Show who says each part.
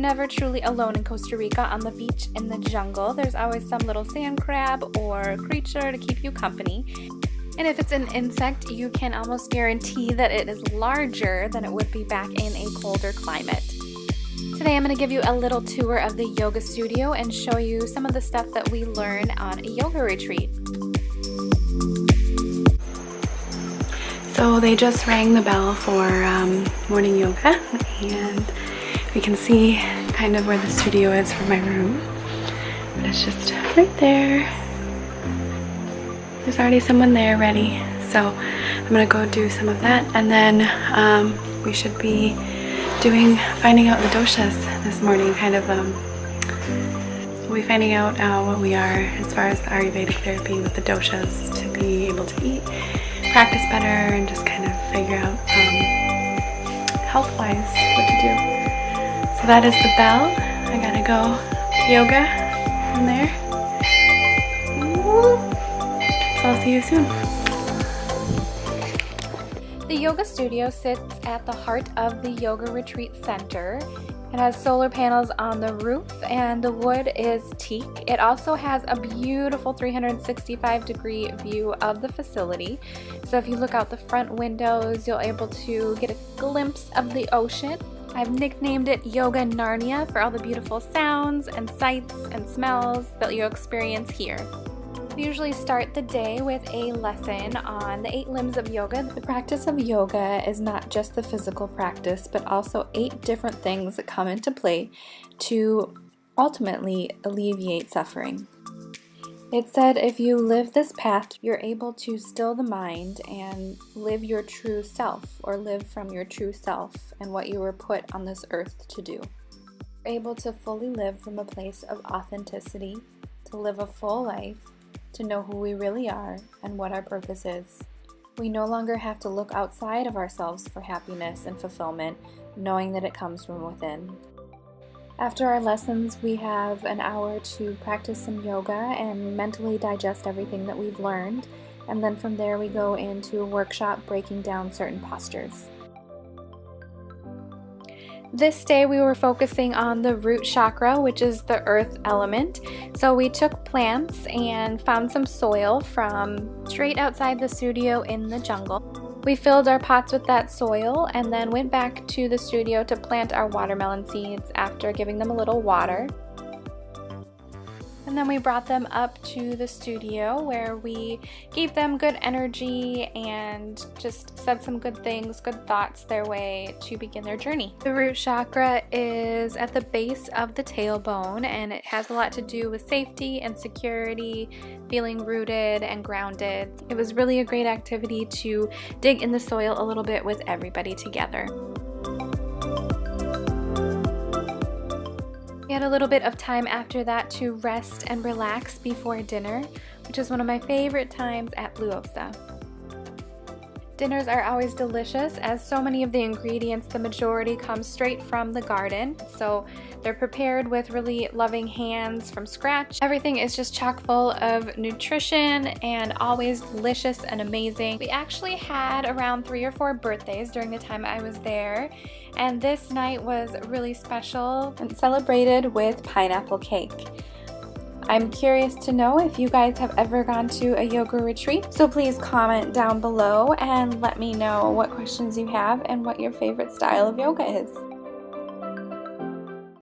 Speaker 1: never truly alone in Costa Rica on the beach in the jungle. There's always some little sand crab or creature to keep you company. And if it's an insect, you can almost guarantee that it is larger than it would be back in a colder climate. Today I'm going to give you a little tour of the yoga studio and show you some of the stuff that we learn on a yoga retreat. So they just rang the bell for morning yoga, and we can see kind of where the studio is from my room. But it's just right there. There's already someone there ready. So I'm gonna go do some of that, and then we should be finding out the doshas this morning. We'll be finding out what we are as far as the Ayurvedic therapy with the doshas to be able to eat, practice better, and just kind of figure out health-wise what to do. So that is the bell. I gotta go yoga in there. So I'll see you soon. The yoga studio sits at the heart of the yoga retreat center. It has solar panels on the roof and the wood is teak. It also has a beautiful 365-degree view of the facility. So if you look out the front windows, you'll be able to get a glimpse of the ocean. I've nicknamed it Yoga Narnia for all the beautiful sounds and sights and smells that you'll experience here. We usually start the day with a lesson on the 8 limbs of yoga. The practice of yoga is not just the physical practice, but also 8 different things that come into play to ultimately alleviate suffering. It said if you live this path, you're able to still the mind and live your true self, or live from your true self and what you were put on this earth to do. You're able to fully live from a place of authenticity, to live a full life, to know who we really are and what our purpose is. We no longer have to look outside of ourselves for happiness and fulfillment, knowing that it comes from within. After our lessons, we have an hour to practice some yoga and mentally digest everything that we've learned, and then from there we go into a workshop breaking down certain postures. This day we were focusing on the root chakra, which is the earth element. So we took plants and found some soil from straight outside the studio in the jungle. We filled our pots with that soil and then went back to the studio to plant our watermelon seeds after giving them a little water. And then we brought them up to the studio where we gave them good energy and just said some good things, good thoughts their way to begin their journey. The root chakra is at the base of the tailbone, and it has a lot to do with safety and security, feeling rooted and grounded. It was really a great activity to dig in the soil a little bit with everybody together. We had a little bit of time after that to rest and relax before dinner, which is one of my favorite times at Blue Osa. Dinners are always delicious, as so many of the ingredients, the majority, come straight from the garden. So they're prepared with really loving hands from scratch. Everything is just chock full of nutrition and always delicious and amazing. We actually had around 3 or 4 birthdays during the time I was there, and this night was really special and celebrated with pineapple cake. I'm curious to know if you guys have ever gone to a yoga retreat, so please comment down below and let me know what questions you have and what your favorite style of yoga is.